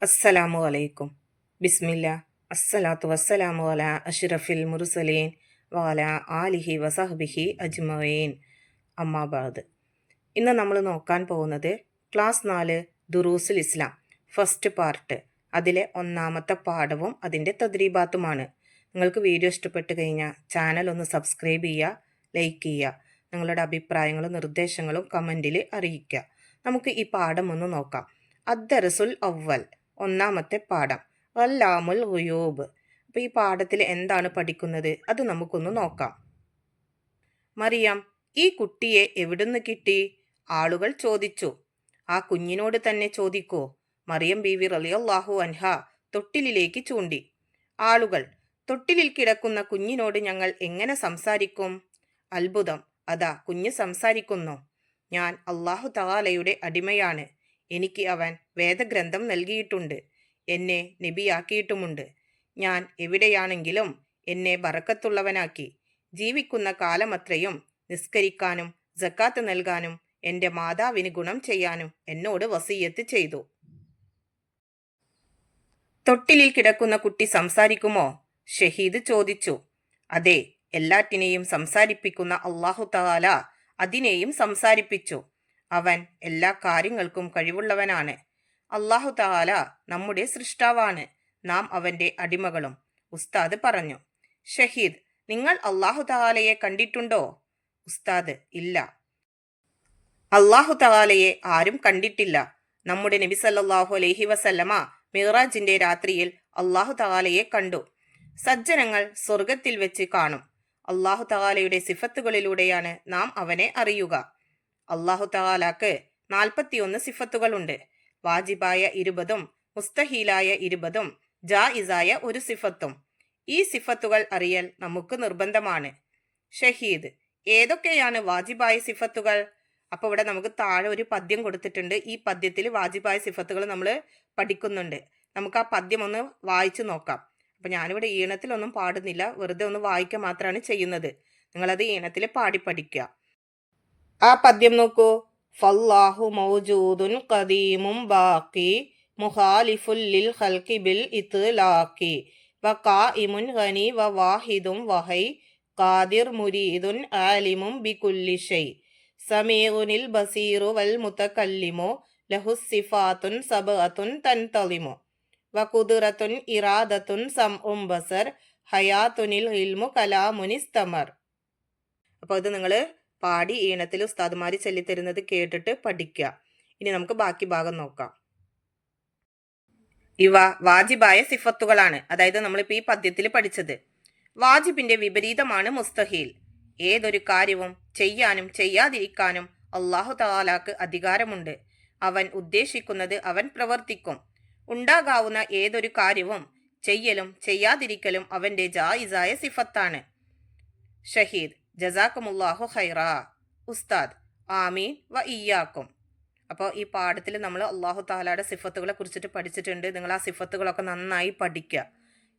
അസ്സലാമു അലൈക്കും. ബിസ്മില്ല. അസ്സലാത്തു വസ്സലാമു അലാ അഷ്റഫിൽ മുർസലീൻ വഅലാ ആലിഹി വസഹ്ബിഹി അജ്മഈൻ. അമ്മാബാദ്. ഇന്ന് നമ്മൾ നോക്കാൻ പോകുന്നത് ക്ലാസ് 4 ദുറൂസുൽ ഇസ്ലാം ഫസ്റ്റ് പാർട്ട്, അതിലെ ഒന്നാമത്തെ പാഠവും അതിൻ്റെ തദ്രീബാത്തുമാണ്. നിങ്ങൾക്ക് വീഡിയോ ഇഷ്ടപ്പെട്ട് കഴിഞ്ഞാൽ ചാനൽ ഒന്ന് സബ്സ്ക്രൈബ് ചെയ്യുക, ലൈക്ക് ചെയ്യുക. നിങ്ങളുടെ അഭിപ്രായങ്ങളും നിർദ്ദേശങ്ങളും കമൻറ്റിൽ അറിയിക്കുക. നമുക്ക് ഈ പാഠം ഒന്ന് നോക്കാം. അദ്ദർസുൽ അവ്വൽ, ഒന്നാമത്തെ പാഠം, അല്ലാമുൽ ഗുയൂബ്. അപ്പോൾ ഈ പാഠത്തിൽ എന്താണ് പഠിക്കുന്നത് അത് നമുക്കൊന്ന് നോക്കാം. മറിയം, ഈ കുട്ടിയെ എവിടുന്ന് കിട്ടി? ആളുകൾ ചോദിച്ചു. ആ കുഞ്ഞിനോട് തന്നെ ചോദിക്കൂ. മറിയം ബീവി റളിയല്ലാഹു അൻഹ തൊട്ടിലിലേക്ക് ചൂണ്ടി. ആളുകൾ, തൊട്ടിലിൽ കിടക്കുന്ന കുഞ്ഞിനോട് ഞങ്ങൾ എങ്ങനെ സംസാരിക്കും? അത്ഭുതം, അതാ കുഞ്ഞ് സംസാരിക്കുന്നു. ഞാൻ അല്ലാഹു തആലയുടെ അടിമയാണ്. എനിക്ക് അവൻ വേദഗ്രന്ഥം നൽകിയിട്ടുണ്ട്. എന്നെ നബിയാക്കിയിട്ടുമുണ്ട്. ഞാൻ എവിടെയാണെങ്കിലും എന്നെ ബറക്കത്തുള്ളവനാക്കി. ജീവിക്കുന്ന കാലമത്രയും നിസ്കരിക്കാനും സക്കാത്ത് നൽകാനും എൻ്റെ മാതാവിന് ഗുണം ചെയ്യാനും എന്നോട് വസിയത്ത് ചെയ്തു. തൊട്ടിലിൽ കിടക്കുന്ന കുട്ടി സംസാരിക്കുമോ? ഷഹീദ് ചോദിച്ചു. അതെ, എല്ലാറ്റിനെയും സംസാരിപ്പിക്കുന്ന അല്ലാഹു തആല അതിനെയും സംസാരിപ്പിച്ചു. അവൻ എല്ലാ കാര്യങ്ങൾക്കും കഴിവുള്ളവനാണ്. അല്ലാഹു തആല നമ്മുടെ സൃഷ്ടാവാണ്. നാം അവൻ്റെ അടിമകളും. ഉസ്താദ് പറഞ്ഞു. ഷഹീദ്, നിങ്ങൾ അല്ലാഹു തആലയെ കണ്ടിട്ടുണ്ടോ? ഉസ്താദ്, ഇല്ല. അല്ലാഹു തആലയെ ആരും കണ്ടിട്ടില്ല. നമ്മുടെ നബി സല്ലല്ലാഹു അലൈഹി വസല്ലമ മിഅ്റാജിന്റെ രാത്രിയിൽ അല്ലാഹു തആലയെ കണ്ടു. സജ്ജനങ്ങൾ സ്വർഗത്തിൽ വെച്ച് കാണും. അല്ലാഹു തആലയുടെ സിഫത്തുകളിലൂടെയാണ് നാം അവനെ അറിയുക. അല്ലാഹു തആലാക്ക് 41 സിഫത്തുകളുണ്ട്. വാജിബായ 20ഉം മുസ്തഹീലായ 20ഉം ജായിസായ 1 സിഫത്തും. ഈ സിഫത്തുകൾ അറിയൽ നമുക്ക് നിർബന്ധമാണ്. ഷഹീദ്, ഏതൊക്കെയാണ് വാജിബായ സിഫത്തുകൾ? അപ്പോൾ ഇവിടെ നമുക്ക് താഴെ ഒരു പദ്യം കൊടുത്തിട്ടുണ്ട്. ഈ പദ്യത്തിൽ വാജിബായ സിഫത്തുകൾ നമ്മൾ പഠിക്കുന്നുണ്ട്. നമുക്ക് ആ പദ്യം ഒന്ന് വായിച്ചു നോക്കാം. അപ്പം ഞാനിവിടെ ഈണത്തിലൊന്നും പാടുന്നില്ല, വെറുതെ ഒന്ന് വായിക്കുക മാത്രമാണ് ചെയ്യുന്നത്. നിങ്ങളത് ഈണത്തിൽ പാടി പഠിക്കുക. ആ പദ്യം നോക്കൂ. ഫല്ലാഹു മൗജൂദുൻ ഖദീമും ബാഖി മുഖാലിഫുൽ ലിൽ ഖൽഖി ബിൽ ഇത്ലാഖി വഖായിമുൻ ഗനി വവാഹിദും വഹൈ ഖാദിർ മുരീദുൻ ആലിമും ബികുല്ലി ഷൈ സമീഉനിൽ ബസീറു വൽ മുതകല്ലിമു ലഹുസ് സിഫാത്തുൻ സബഅത്തുൻ തൻതളിമു വഖുദ്റത്തുൻ ഇറാദത്തുൻ സംഉം ബസർ ഹയാത്തുനിൽ ഇൽമു കലാമുനിസ്തമർ. അപ്പോൾ ഇത് നിങ്ങൾ പാടി ഈണത്തിൽ ഉസ്താദുമാർ ചൊല്ലിത്തരുന്നത് കേട്ടിട്ട് പഠിക്കുക. ഇനി നമുക്ക് ബാക്കി ഭാഗം നോക്കാം. ഇവ വാജിബായ സിഫത്തുകളാണ്. അതായത് നമ്മളിപ്പോൾ ഈ പദ്യത്തിൽ പഠിച്ചത്. വാജിബിന്റെ വിപരീതമാണ് മുസ്തഹീൽ. ഏതൊരു കാര്യവും ചെയ്യാനും ചെയ്യാതിരിക്കാനും അല്ലാഹു തആലാക്ക് അധികാരമുണ്ട്. അവൻ ഉദ്ദേശിക്കുന്നത് അവൻ പ്രവർത്തിക്കും. ഉണ്ടാകാവുന്ന ഏതൊരു കാര്യവും ചെയ്യലും ചെയ്യാതിരിക്കലും അവന്റെ ജായിസായ സിഫത്താണ്. ഷഹീദ്, ജസാക്കുമുല്ലാഹു ഖൈറ. ഉസ്താദ്, ആമീൻ വ ഇയ്യാക്കും. അപ്പോൾ ഈ പാഠത്തിൽ നമ്മൾ അല്ലാഹു തആലയുടെ സിഫത്തുകളെ കുറിച്ചിട്ട് പഠിച്ചിട്ടുണ്ട്. നിങ്ങൾ ആ സിഫത്തുകളൊക്കെ നന്നായി പഠിക്കുക.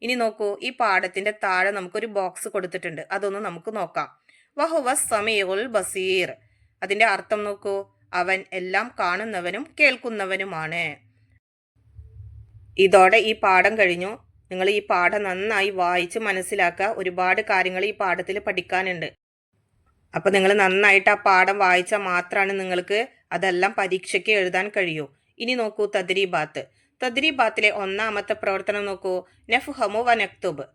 ഇനി നോക്കൂ, ഈ പാഠത്തിന്റെ താഴെ നമുക്കൊരു ബോക്സ് കൊടുത്തിട്ടുണ്ട്. അതൊന്ന് നമുക്ക് നോക്കാം. വഹുവ സമീഉൽ ബസീർ. അതിന്റെ അർത്ഥം നോക്കൂ. അവൻ എല്ലാം കാണുന്നവനും കേൾക്കുന്നവനുമാണ്. ഇതോടെ ഈ പാഠം കഴിഞ്ഞു. നിങ്ങൾ ഈ പാഠം നന്നായി വായിച്ച് മനസ്സിലാക്കുക. ഒരുപാട് കാര്യങ്ങൾ ഈ പാഠത്തിൽ പഠിക്കാനുണ്ട്. അപ്പം നിങ്ങൾ നന്നായിട്ട് ആ പാഠം വായിച്ചാൽ മാത്രമാണ് നിങ്ങൾക്ക് അതെല്ലാം പരീക്ഷയ്ക്ക് എഴുതാൻ കഴിയൂ. ഇനി നോക്കൂ തദ്രീബാത്ത്. തദ്രീബാത്തിലെ ഒന്നാമത്തെ പ്രവർത്തനം നോക്കൂ. നഫ്ഹമു വ നക്തുബ്.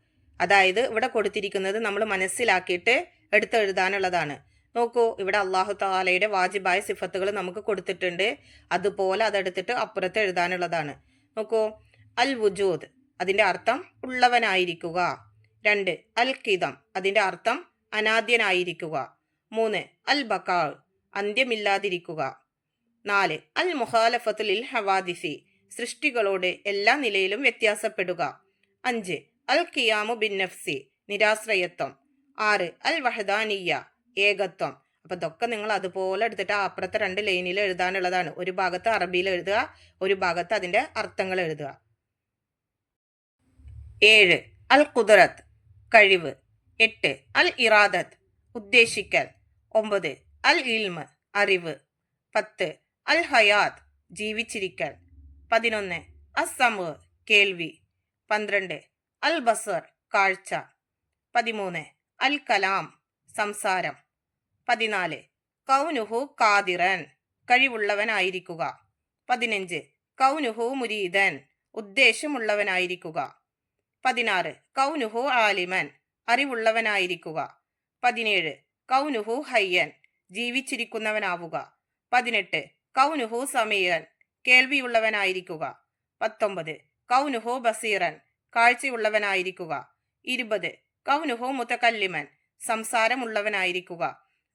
അതായത് ഇവിടെ കൊടുത്തിരിക്കുന്നത് നമ്മൾ മനസ്സിലാക്കിയിട്ട് എടുത്തെഴുതാനുള്ളതാണ്. നോക്കൂ, ഇവിടെ അല്ലാഹു തആലയുടെ വാജിബായ സിഫത്തുകൾ നമുക്ക് കൊടുത്തിട്ടുണ്ട്. അതുപോലെ അതെടുത്തിട്ട് അപ്പുറത്ത് എഴുതാനുള്ളതാണ്. നോക്കൂ, അൽ വുജൂദ്, അതിൻ്റെ അർത്ഥം ഉള്ളവനായിരിക്കുക. 2, അൽ ഖിദം, അതിൻ്റെ അർത്ഥം അനാദ്യനായിരിക്കുക. 3, അൽ ബക്കാ, അന്ത്യമില്ലാതിരിക്കുക. 4, അൽ മുഖാലഫത്തു ലിൽ ഹവാദിസി, സൃഷ്ടികളോട് എല്ലാ നിലയിലും വ്യത്യാസപ്പെടുക. 5, അൽ ഖിയാമു ബിൻ നഫ്സി, നിരാശ്രയത്വം. 6, അൽ വഹദാനിയ, ഏകത്വം. അപ്പം ഇതൊക്കെ നിങ്ങൾ അതുപോലെ എടുത്തിട്ട് അപ്പുറത്തെ 2 ലൈനിൽ എഴുതാനുള്ളതാണ്. ഒരു ഭാഗത്ത് അറബിയിൽ എഴുതുക, ഒരു ഭാഗത്ത് അതിൻ്റെ അർത്ഥങ്ങൾ എഴുതുക. 7, അൽ ഖുദ്റത്ത്, കഴിവ്. 8, അൽ ഇറാദത്ത്, ഉദ്ദേശിക്കൽ. 9, അൽ ഇൽമ്, അറിവ്. 10, അൽ ഹയാത്ത്, ജീവിച്ചിരിക്കൽ. 11, അസ്സമ് കേൾവി. 12 അൽ ബസർ കാഴ്ച. 13 അൽ കലാം സംസാരം. 14 കൗനുഹു കാദിറൻ കഴിവുള്ളവനായിരിക്കുക. 15 കൗനുഹു മുരീദൻ ഉദ്ദേശമുള്ളവനായിരിക്കുക. 16 കൗനുഹു ആലിമൻ അറിവുള്ളവനായിരിക്കുക. 17 കൗനുഹു ഹയ്യൻ ജീവിച്ചിരിക്കുന്നവനാവുക. 18 കൗനുഹു സമീയൻ കേൾവിയുള്ളവനായിരിക്കുക. 19 കൗനുഹു ബസീറൻ കാഴ്ചയുള്ളവനായിരിക്കുക. 20 കൗനുഹു മുതകല്ലിമൻ സംസാരമുള്ളവനായിരിക്കുക.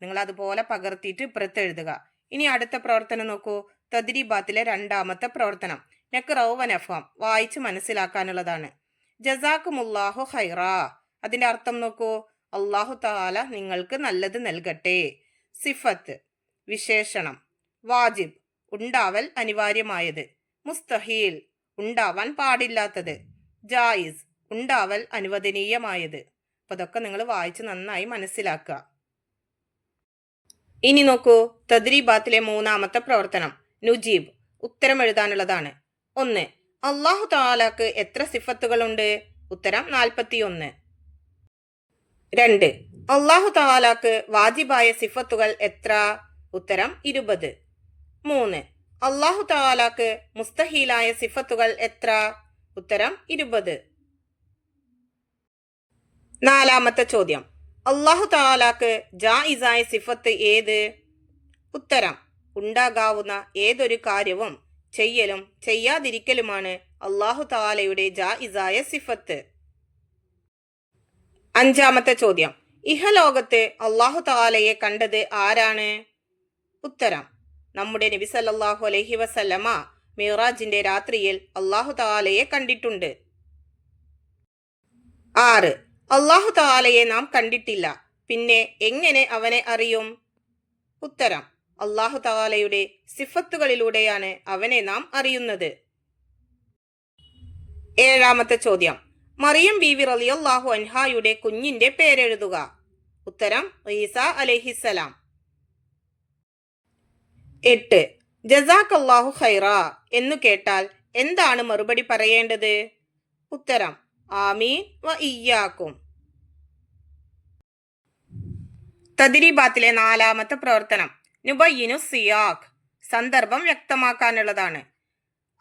നിങ്ങൾ അതുപോലെ പകർത്തിയിട്ട് ഇപ്പുറത്തെഴുതുക. ഇനി അടുത്ത പ്രവർത്തനം നോക്കൂ. തദ്രീബാത്തിലെ രണ്ടാമത്തെ പ്രവർത്തനം നഖ്റഉ വനഫ്ഹം വായിച്ച് മനസ്സിലാക്കാനുള്ളതാണ്. ജസാക്കുമുല്ലാഹു ഖൈറാ അതിന്റെ അർത്ഥം നോക്കൂ. അല്ലാഹു തആല നിങ്ങൾക്ക് നല്ലത് നൽകട്ടെ. സിഫത്ത് വിശേഷണം. വാജിബ് ഉണ്ടാവൽ അനിവാര്യമായത്. മുസ്തഹീൽ ഉണ്ടാവാൻ പാടില്ലാത്തത്. ജായിസ് ഉണ്ടാവൽ അനുവദനീയമായത്. അപ്പൊ അതൊക്കെ നിങ്ങൾ വായിച്ച് നന്നായി മനസ്സിലാക്കുക. ഇനി നോക്കൂ തദ്രീബാത്തിലെ മൂന്നാമത്തെ പ്രവർത്തനം നുജീബ് ഉത്തരം എഴുതാനുള്ളതാണ്. 1 അല്ലാഹു തആലാക്ക് എത്ര സിഫത്തുകളുണ്ട്? ഉത്തരം 41. 2 അല്ലാഹു തആലാക്ക് വാജിബായ സിഫത്തുകൾ എത്ര? ഉത്തരം 20. 3 അല്ലാഹു തആലാക്ക് മുസ്തഹീലായ സിഫത്തുകൾ എത്ര? ഉത്തരം 20. നാലാമത്തെ ചോദ്യം അല്ലാഹു തആലാക്ക് ജായിസായ സിഫത്ത് ഏത്? ഉത്തരം ഉണ്ടാകാവുന്ന ഏതൊരു കാര്യവും ചെയ്യലും ചെയ്യാതിരിക്കലുമാണ് അല്ലാഹു തആലയുടെ ജായിസായ സിഫത്ത്. അഞ്ചാമത്തെ ചോദ്യം ഇഹലോകത്ത് അല്ലാഹു തആലയെ കണ്ടത് ആരാണ്? ഉത്തരം നമ്മുടെ നബി സല്ലല്ലാഹു അലൈഹി വസല്ലമ മിഅ്റാജിന്റെ രാത്രിയിൽ അല്ലാഹു തആലയെ കണ്ടിട്ടുണ്ട്. 6 അല്ലാഹു തആലയെ നാം കണ്ടിട്ടില്ല, പിന്നെ എങ്ങനെ അവനെ അറിയും? ഉത്തരം അല്ലാഹു തആലയുടെ സിഫത്തുകളിലൂടെയാണ് അവനെ നാം അറിയുന്നത്. ഏഴാമത്തെ ചോദ്യം മറിയം ബീവി റളിയല്ലാഹു അൻഹായുടെ കുഞ്ഞിന്റെ പേരെഴുതുക. ഉത്തരം ഈസ അലൈഹിസ്സലാം. 8 ജസാക്കല്ലാഹു ഖൈറാ എന്നു കേട്ടാൽ എന്താണ് മറുപടി പറയേണ്ടത്? ഉത്തരം ആമീൻ വ ഇയ്യാക്കും. തദ്രീബാത്തിലെ നാലാമത്തെ പ്രവർത്തനം നുബയ്യിനു സിയാഖ് സന്ദർഭം വ്യക്തമാക്കാനുള്ളതാണ്.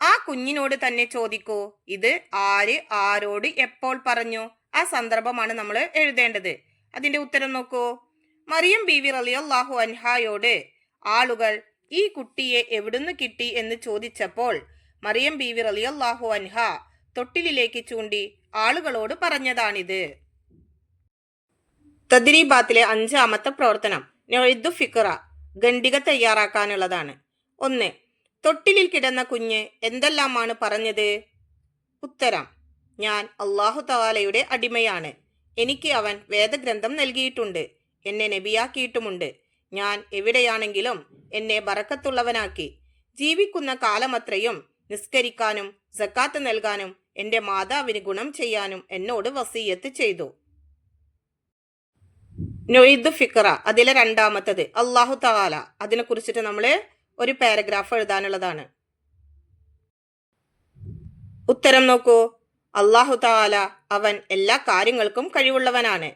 ആ കുഞ്ഞിനോട് തന്നെ ചോദിക്കൂ ഇത് ആര് ആരോട് എപ്പോൾ പറഞ്ഞു. ആ സന്ദർഭമാണ് നമ്മൾ എഴുതേണ്ടത്. അതിന്റെ ഉത്തരം നോക്കൂ. മറിയം ബീവി റളിയല്ലാഹു അൻഹായോട് ആളുകൾ ഈ കുട്ടിയെ എവിടുന്ന് കിട്ടി എന്ന് ചോദിച്ചപ്പോൾ മറിയം ബീവി റളിയല്ലാഹു അൻഹ തൊട്ടിലിലേക്ക് ചൂണ്ടി ആളുകളോട് പറഞ്ഞതാണിത്. തദ്രീബാത്തിലെ അഞ്ചാമത്തെ പ്രവർത്തനം നൊഇദു ഫിക്റ ഖണ്ഡിക തയ്യാറാക്കാനുള്ളതാണ്. 1 തൊട്ടിലിൽ കിടന്ന കുഞ്ഞ് എന്തെല്ലാമാണ് പറഞ്ഞത്? ഉത്തരം ഞാൻ അല്ലാഹു തആലയുടെ അടിമയാണ്, എനിക്ക് അവൻ വേദഗ്രന്ഥം നൽകിയിട്ടുണ്ട്, എന്നെ നബിയാക്കിയിട്ടുമുണ്ട്, ഞാൻ എവിടെയാണെങ്കിലും എന്നെ ബറക്കത്തുള്ളവനാക്കി, ജീവിക്കുന്ന കാലമത്രയും നിസ്കരിക്കാനും സക്കാത്ത് നൽകാനും എന്റെ മാതാവിന് ഗുണം ചെയ്യാനും എന്നോട് വസിയത്ത് ചെയ്തു. നൊഇദു ഫിക്റ അതിലെ രണ്ടാമത്തത് അല്ലാഹു തആല അതിനെ കുറിച്ചിട്ട് നമ്മൾ ഒരു പാരഗ്രാഫ് എഴുതാനുള്ളതാണ്. ഉത്തരം നോക്കൂ. അല്ലാഹു തആല അവൻ എല്ലാ കാര്യങ്ങൾക്കും കഴിവുള്ളവനാണ്.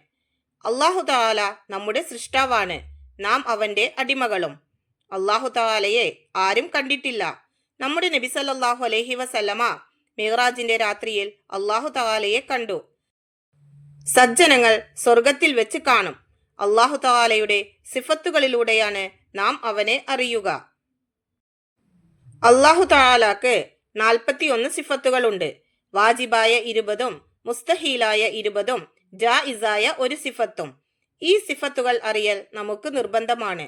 അല്ലാഹു തആല നമ്മുടെ സൃഷ്ടാവാണ്, നാം അവന്റെ അടിമകളും. അല്ലാഹു തആലയെ ആരും കണ്ടിട്ടില്ല. നമ്മുടെ നബി സല്ലല്ലാഹു അലൈഹി വസല്ലമ മിഅ്റാജിന്റെ രാത്രിയിൽ അല്ലാഹു തആലയെ കണ്ടു. സജ്ജനങ്ങൾ സ്വർഗത്തിൽ വെച്ച് കാണും. അല്ലാഹു തആലയുടെ സിഫത്തുകളിലൂടെയാണ് നാം അവനെ അറിയുക. അല്ലാഹു തആലാക്ക് 41 സിഫത്തുകളുണ്ട്. വാജിബായ 20ഉം മുസ്തഹീലായ 20ഉം ജായിസായ 1 സിഫത്തും. ഈ സിഫത്തുകൾ അറിയൽ നമുക്ക് നിർബന്ധമാണ്.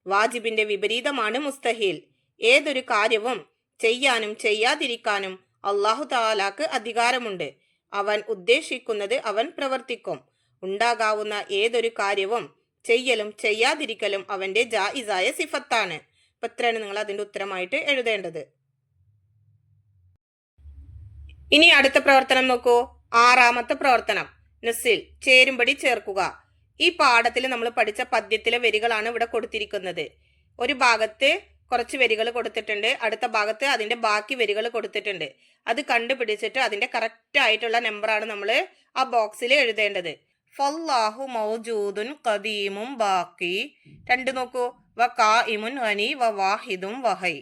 വാജിബിന്റെ വിപരീതമാണ് മുസ്തഹീൽ. ഏതൊരു കാര്യവും ചെയ്യാനും ചെയ്യാതിരിക്കാനും അല്ലാഹു തആലാക്ക് അധികാരമുണ്ട്. അവൻ ഉദ്ദേശിക്കുന്നത് അവൻ പ്രവർത്തിക്കും. ഉണ്ടാകാവുന്ന ഏതൊരു കാര്യവും ചെയ്യലും ചെയ്യാതിരിക്കലും അവന്റെ ജായിസായ സിഫത്താണ്. അപ്പൊ ഇത്രയാണ് നിങ്ങൾ അതിന്റെ ഉത്തരമായിട്ട് എഴുതേണ്ടത്. ഇനി അടുത്ത പ്രവർത്തനം നോക്കൂ. ആറാമത്തെ പ്രവർത്തനം നസിൽ ചേരുംപടി ചേർക്കുക. ഈ പാഠത്തിൽ നമ്മൾ പഠിച്ച പദ്യത്തിലെ വരികളാണ് ഇവിടെ കൊടുത്തിരിക്കുന്നത്. ഒരു ഭാഗത്ത് കുറച്ച് വരികൾ കൊടുത്തിട്ടുണ്ട്, അടുത്ത ഭാഗത്ത് അതിന്റെ ബാക്കി വരികൾ കൊടുത്തിട്ടുണ്ട്. അത് കണ്ടുപിടിച്ചിട്ട് അതിന്റെ കറക്റ്റ് ആയിട്ടുള്ള നമ്പറാണ് നമ്മൾ ആ ബോക്സിൽ എഴുതേണ്ടത്. ഫല്ലാഹു മൗജൂദുൻ ഖദീമും ബാക്കി. 2 നോക്കൂ. വ ഖായിമുൻ ഗനി വ വാഹിദും വഹൈ.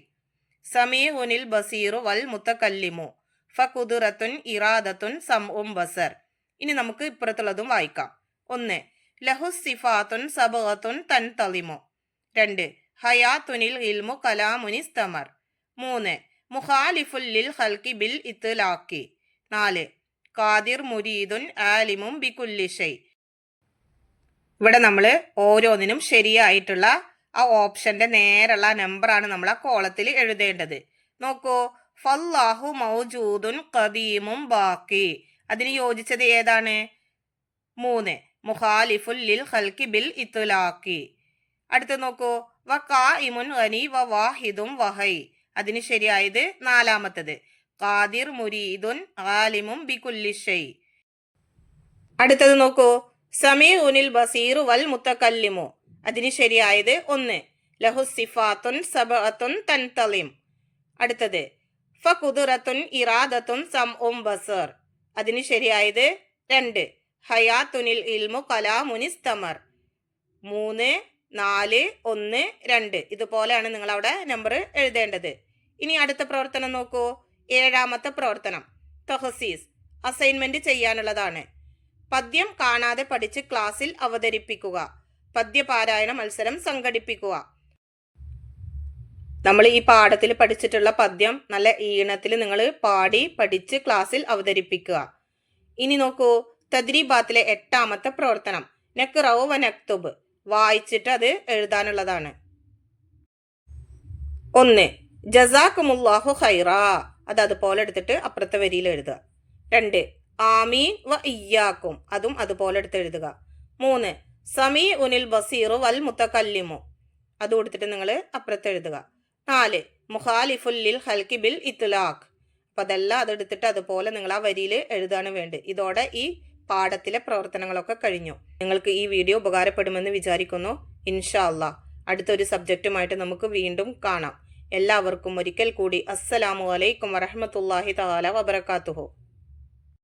സമീഉനിൽ ബസീറു വൽ മുതകല്ലിമു. ഫഖുദ്റത്തുൻ ഇറാദത്തുൻ സംഉം ബസർ. ഇനി നമുക്ക് ഇപ്പുറത്തുള്ളതും വായിക്കാം. 1 ലഹുസ് സിഫാത്തുൻ സബഗത്തുൻ തൻതളിമു. 2 ഹയാത്തുനിൽ ഇൽമു കലാമുനിസ്തമർ. 3 മുഖാലിഫുൽ ലിൽ ഖൽഖി ബിൽ ഇത്ലാഖി. 4 ഖാദിർ മുരീദുൻ ആലിമും ബികുല്ലി ഷൈ. ഇവിടെ നമ്മൾ ഓരോന്നിനും ശരിയായിട്ടുള്ള ആ ഓപ്ഷന്റെ നേരെയുള്ള നമ്പറാണ് നമ്മൾ ആ കോളത്തിൽ എഴുതേണ്ടത്. നോക്കൂ. ഫല്ലാഹു മൗജൂദുൻ ഖദീമും ബാക്കി. അതിന് യോജിച്ചത് ഏതാണ്? 3 മുഖാലിഫുൽ ലിൽ ഖൽഖി ബിൽ ഇത്ലാഖി. അടുത്ത് നോക്കൂ. വ ഖായിമുൻ ഗനി വ വാഹിദും വഹൈ. അതിന് ശരിയായത് 4-മത്തത് ഖാദിർ മുരീദുൻ ആലിമും ബികുല്ലി ഷൈ. അടുത്തത് നോക്കൂ. സമീഉനിൽ ബസീറു വൽ മുതകല്ലിമു. അതിന് ശരിയായത് 1 ലഹുസ് സിഫാത്തുൻ സബഅത്തുൻ തൻതളിം. അടുത്തത് ഫഖുദ്റത്തുൻ ഇറാദത്തുൻ സംഉം ബസർ. അതിന് ശരിയായത് 2 ഹയാത്തുനിൽ ഇൽമു കലാമുനിസ്തമർ. 3 4 1 2. ഇതുപോലെയാണ് നിങ്ങൾ അവിടെ നമ്പർ എഴുതേണ്ടത്. ഇനി അടുത്ത പ്രവർത്തനം നോക്കൂ. 7-മത്തെ പ്രവർത്തനം തഹസീസ്. അസൈൻമെന്റ് ചെയ്യാനുള്ളതാണ്. പദ്യം കാണാതെ പഠിച്ച് ക്ലാസ്സിൽ അവതരിപ്പിക്കുക. പദ്യപാരായണ മത്സരം സംഘടിപ്പിക്കുക. നമ്മൾ ഈ പാഠത്തിൽ പഠിച്ചിട്ടുള്ള പദ്യം നല്ല ഈണത്തിൽ നിങ്ങൾ പാടി പഠിച്ച് ക്ലാസ്സിൽ അവതരിപ്പിക്കുക. ഇനി നോക്കൂ. തദ്രീബാത്തിലെ 8-മത്തെ പ്രവർത്തനം നഖ്റഉ വ നക്തുബ്. വായിച്ചിട്ട് അത് എഴുതാനുള്ളതാണ്. 1 ജസാക്കുമുല്ലാഹു ഖൈറാ. അത് അതുപോലെ എടുത്തിട്ട് അപ്പുറത്തെ വരിയിൽ എഴുതുക. 2 ആമീൻ വ ഇയ്യാക്കും. അതും അതുപോലെ എടുത്ത് എഴുതുക. 3 സമീഉനിൽ ബസീറു വൽ മുതകല്ലിമു. അത് കൊടുത്തിട്ട് നിങ്ങൾ അപ്പുറത്ത് എഴുതുക. 4 മുഖാലിഫുൽ ലിൽ ഖൽഖി ബിൽ ഇത്ലാഖ്. അപ്പം അതെല്ലാം അതെടുത്തിട്ട് അതുപോലെ നിങ്ങൾ ആ വരിയിൽ എഴുതാണ് വേണ്ടത്. ഇതോടെ ഈ പാഠത്തിലെ പ്രവർത്തനങ്ങളൊക്കെ കഴിഞ്ഞു. നിങ്ങൾക്ക് ഈ വീഡിയോ ഉപകാരപ്പെടുമെന്ന് വിചാരിക്കുന്നു. ഇൻഷാ അല്ലാഹ് അടുത്തൊരു സബ്ജക്റ്റുമായിട്ട് നമുക്ക് വീണ്ടും കാണാം. എല്ലാവർക്കും ഒരിക്കൽ കൂടി അസ്സലാമു അലൈക്കും വറഹ്മത്തുള്ളാഹി തആല വബറകാതുഹു.